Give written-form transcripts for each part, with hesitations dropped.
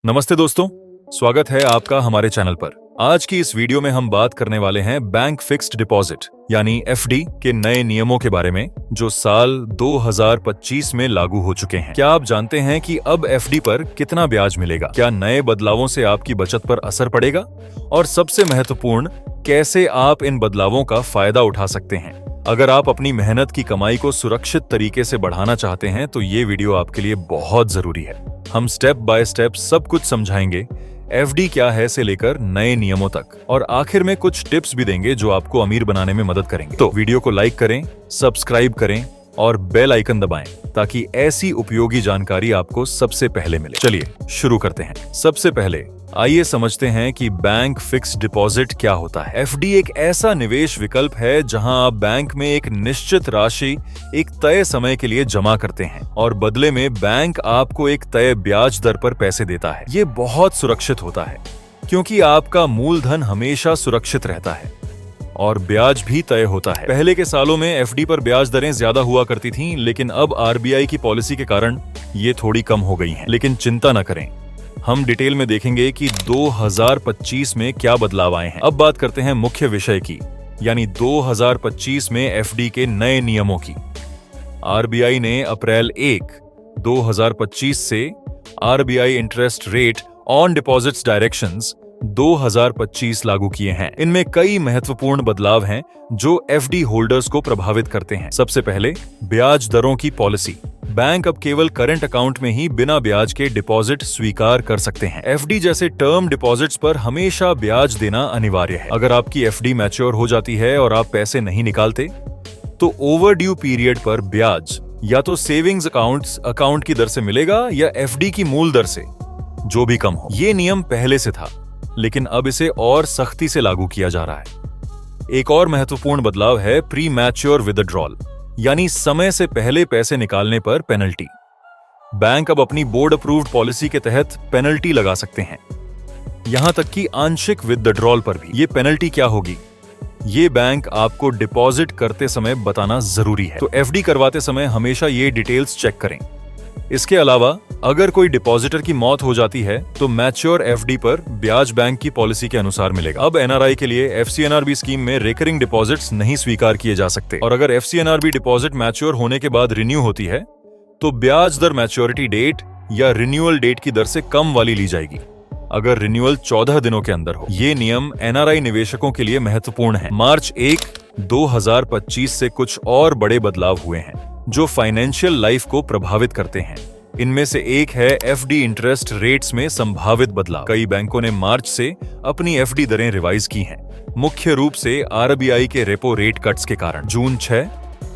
नमस्ते दोस्तों, स्वागत है आपका हमारे चैनल पर। आज की इस वीडियो में हम बात करने वाले हैं बैंक फिक्स्ड डिपॉजिट यानी एफडी के नए नियमों के बारे में जो साल 2025 में लागू हो चुके हैं। क्या आप जानते हैं कि अब एफडी पर कितना ब्याज मिलेगा? क्या नए बदलावों से आपकी बचत पर असर पड़ेगा? और सबसे महत्वपूर्ण, कैसे आप इन बदलावों का फायदा उठा सकते हैं? अगर आप अपनी मेहनत की कमाई को सुरक्षित तरीके से बढ़ाना चाहते हैं तो ये वीडियो आपके लिए बहुत जरूरी है। हम स्टेप बाय स्टेप सब कुछ समझाएंगे, एफडी क्या है से लेकर नए नियमों तक, और आखिर में कुछ टिप्स भी देंगे जो आपको अमीर बनाने में मदद करेंगे। तो वीडियो को लाइक करें, सब्सक्राइब करें और बेल आइकन दबाएं ताकि ऐसी उपयोगी जानकारी आपको सबसे पहले मिले। चलिए शुरू करते हैं। सबसे पहले आइए समझते हैं कि बैंक फिक्स्ड डिपॉजिट क्या होता है। एफडी एक ऐसा निवेश विकल्प है जहां आप बैंक में एक निश्चित राशि एक तय समय के लिए जमा करते हैं और बदले में बैंक आपको एक तय ब्याज दर पर पैसे देता है। ये बहुत सुरक्षित होता है क्योंकि आपका मूलधन हमेशा सुरक्षित रहता है और ब्याज भी तय होता है। पहले के सालों में एफडी पर ब्याज दरें ज्यादा हुआ करती थीं, लेकिन अब आरबीआई की पॉलिसी के कारण ये थोड़ी कम हो गई हैं। लेकिन चिंता न करें, हम डिटेल में देखेंगे कि 2025 में क्या बदलाव आए हैं। अब बात करते हैं मुख्य विषय की, यानी 2025 में एफडी के नए नियमों की। आरबीआई ने अप्रैल 1, 2025 से RBI interest rate on deposits directions 2025 लागू किए हैं। इनमें कई महत्वपूर्ण बदलाव हैं जो एफडी होल्डर्स को प्रभावित करते हैं। सबसे पहले ब्याज दरों की पॉलिसी। बैंक अब केवल करंट अकाउंट में ही बिना ब्याज के डिपॉजिट स्वीकार कर सकते हैं। एफडी जैसे टर्म डिपॉजिट्स पर हमेशा ब्याज देना अनिवार्य है। अगर आपकी एफडी मैच्योर हो जाती है और आप पैसे नहीं निकालते तो ओवरड्यू पीरियड पर ब्याज या तो सेविंग्स अकाउंट की दर से मिलेगा या एफडी की मूल दर से, जो भी कम हो। ये नियम पहले से था, लेकिन अब इसे और सख्ती से लागू किया जा रहा है। एक और महत्वपूर्ण बदलाव है प्री मैच्योर विथड्रॉल, यानी समय से पहले पैसे निकालने पर पेनल्टी। बैंक अब अपनी बोर्ड अप्रूव्ड पॉलिसी के तहत पेनल्टी लगा सकते हैं, यहां तक कि आंशिक विथड्रॉल पर भी। ये पेनल्टी क्या होगी, ये बैंक आपको डिपॉजिट करते समय बताना जरूरी है। तो एफडी करवाते समय हमेशा ये डिटेल्स चेक करें। इसके अलावा अगर कोई डिपॉजिटर की मौत हो जाती है तो मैच्योर एफडी पर ब्याज बैंक की पॉलिसी के अनुसार मिलेगा। अब एनआरआई के लिए एफसीएनआरबी स्कीम में रेकरिंग डिपॉजिट्स नहीं स्वीकार किए जा सकते, और अगर एफसीएनआरबी डिपॉजिट मैच्योर होने के बाद रिन्यू होती है तो ब्याज दर मैच्योरिटी डेट या रिन्यूअल डेट की दर से कम वाली ली जाएगी, अगर रिन्यूअल 14 दिनों के अंदर हो। ये नियम एनआरआई निवेशकों के लिए महत्वपूर्ण है। मार्च 1, 2025 से कुछ और बड़े बदलाव हुए हैं जो फाइनेंशियल लाइफ को प्रभावित करते हैं। इनमें से एक है एफडी इंटरेस्ट रेट्स में संभावित बदलाव। कई बैंकों ने मार्च से अपनी एफडी दरें रिवाइज की हैं, मुख्य रूप से आरबीआई के रेपो रेट कट्स के कारण। जून 6,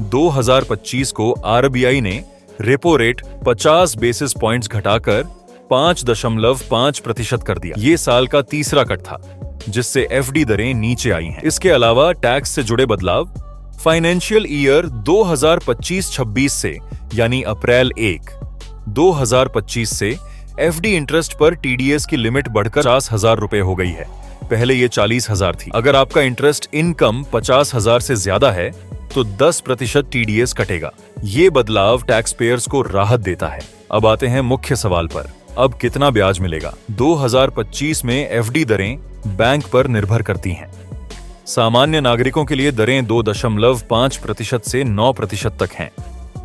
2025 को आरबीआई ने रेपो रेट 50 बेसिस पॉइंट्स घटाकर 5.5% कर दिया। ये साल का तीसरा कट था जिससे एफडी दरें नीचे आई हैं। इसके अलावा टैक्स से जुड़े बदलाव फाइनेंशियल ईयर 2025-26 से, यानी अप्रैल 1, 2025 से एफडी इंटरेस्ट पर टीडीएस की लिमिट बढ़कर 50,000 रुपए हो गई है। पहले ये 40,000 थी। अगर आपका इंटरेस्ट इनकम 50,000 से ज्यादा है तो 10% टीडीएस कटेगा। ये बदलाव टैक्स पेयर्स को राहत देता है। अब आते हैं मुख्य सवाल पर, अब कितना ब्याज मिलेगा? 2025 में एफडी दरें बैंक पर निर्भर करती हैं। सामान्य नागरिकों के लिए दरें 2.5% से 9% तक हैं,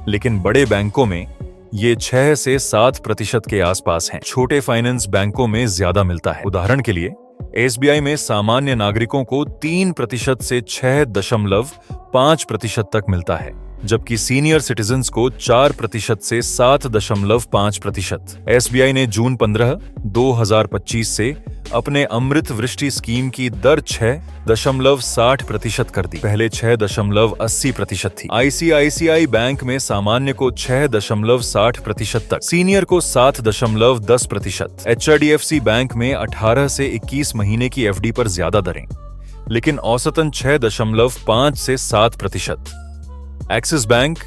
लेकिन बड़े बैंकों में ये 6 से 7% के आसपास हैं। छोटे फाइनेंस बैंकों में ज्यादा मिलता है। उदाहरण के लिए एसबीआई में सामान्य नागरिकों को 3% से 6.5% तक मिलता है, जबकि सीनियर सिटीजन्स को 4% से 7.5%। एसबीआई ने जून 15, 2025 से अपने अमृत वृष्टि स्कीम की दर 6.60% कर दी, पहले 6.80% थी। आईसीआईसीआई बैंक में सामान्य को 6.60% तक, सीनियर को 7.10%। एचडीएफसी बैंक में 18 से 21 महीने की एफडी पर ज्यादा दरें, लेकिन औसतन 6.5 से 7%। Axis bank,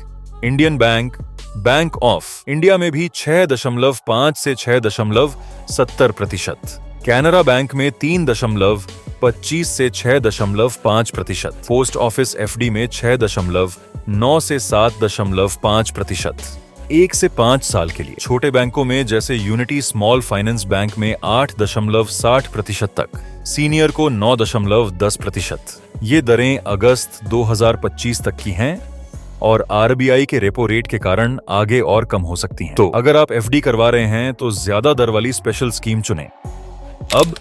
Indian bank, bank of India में भी 6.5 से 6.70%। कैनरा बैंक में 3.25 से 6.5%। पोस्ट ऑफिस एफडी में 6.9 से 7.5%। 1 से 5 साल के लिए। छोटे बैंकों में जैसे यूनिटी स्मॉल फाइनेंस बैंक में 8.60% तक, सीनियर को 9.10%। ये दरें अगस्त 2025 तक की हैं और आरबीआई के रेपो रेट के कारण आगे और कम हो सकती हैं। तो अगर आप एफडी करवा रहे हैं तो ज्यादा दर वाली स्पेशल स्कीम चुनें। अब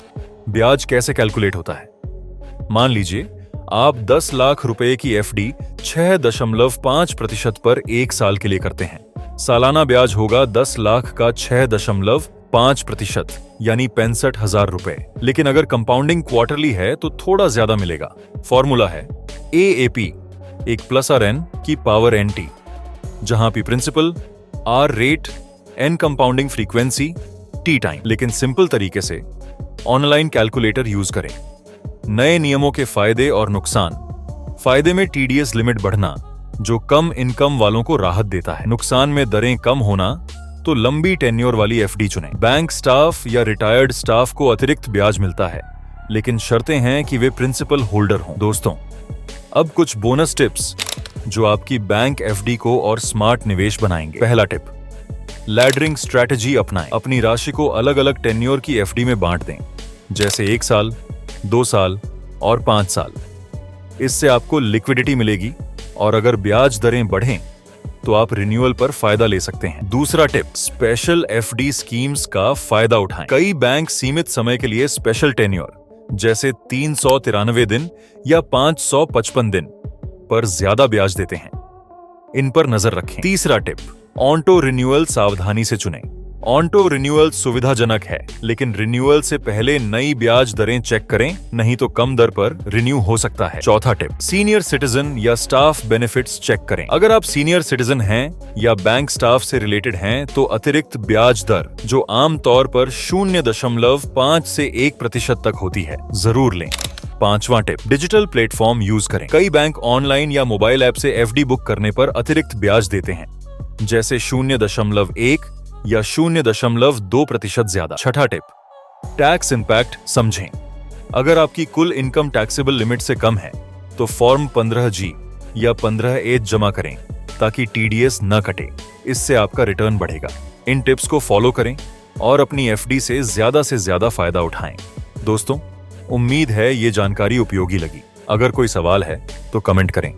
ब्याज कैसे कैलकुलेट होता है? मान लीजिए आप 10 लाख रुपए की एफडी 6.5% पर 1 साल के लिए करते हैं। सालाना ब्याज होगा 10 लाख का 6.5% यानी 65,000 रुपए। लेकिन अगर कंपाउंडिंग क्वार्टरली है तो थोड़ा ज्यादा मिलेगा। फॉर्मूला है AAP, एक प्लस आर एन की पावर NT, जहां P principal, R rate, N compounding frequency, T time. लेकिन सिंपल तरीके से ऑनलाइन कैलकुलेटर यूज करें। नए नियमों के फायदे और नुकसान। फायदे में TDS लिमिट बढ़ना, जो कम इनकम वालों को राहत देता है। नुकसान में दरें कम होना, तो लंबी टेन्योर वाली एफडी चुनें। बैंक स्टाफ या रिटायर्ड स्टाफ को अतिरिक्त ब्याज मिलता है, लेकिन शर्तें हैं कि वे प्रिंसिपल होल्डर हों। दोस्तों, अब कुछ बोनस टिप्स जो आपकी बैंक एफडी को और स्मार्ट निवेश बनाएंगे। पहला टिप, लैडरिंग स्ट्रैटेजी अपनाएं। अपनी राशि को अलग अलग टेन्योर की एफडी में बांट दें, जैसे 1 साल, 2 साल और 5 साल। इससे आपको लिक्विडिटी मिलेगी और अगर ब्याज दरें बढ़ें तो आप रिन्यूअल पर फायदा ले सकते हैं। दूसरा टिप, स्पेशल एफडी स्कीम्स का फायदा उठाएं। कई बैंक सीमित समय के लिए स्पेशल टेन्योर जैसे 393 दिन या 555 दिन पर ज्यादा ब्याज देते हैं। इन पर नजर रखें। तीसरा टिप, ऑटो रिन्यूअल सावधानी से चुनें। ऑटो रिन्यूअल सुविधाजनक है, लेकिन रिन्यूअल से पहले नई ब्याज दरें चेक करें, नहीं तो कम दर पर रिन्यू हो सकता है। चौथा टिप, सीनियर सिटीजन या स्टाफ बेनिफिट्स चेक करें। अगर आप सीनियर सिटीजन हैं या बैंक स्टाफ से रिलेटेड हैं तो अतिरिक्त ब्याज दर, जो आमतौर पर 0.5 से 1% तक होती है, जरूर लें। पांचवा टिप, डिजिटल प्लेटफॉर्म यूज करें। कई बैंक ऑनलाइन या मोबाइल ऐप से एफडी बुक करने पर अतिरिक्त ब्याज देते हैं, जैसे 0.1 या 0.2% ज्यादा। छठा टिप, टैक्स इंपैक्ट समझें। अगर आपकी कुल इनकम टैक्सेबल लिमिट से कम है तो फॉर्म 15G या 15H जमा करें ताकि TDS न कटे। इससे आपका रिटर्न बढ़ेगा। इन टिप्स को फॉलो करें और अपनी एफडी से ज्यादा फायदा उठाएं। दोस्तों, उम्मीद है ये जानकारी उपयोगी लगी। अगर कोई सवाल है तो कमेंट करें।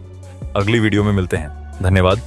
अगली वीडियो में मिलते हैं। धन्यवाद।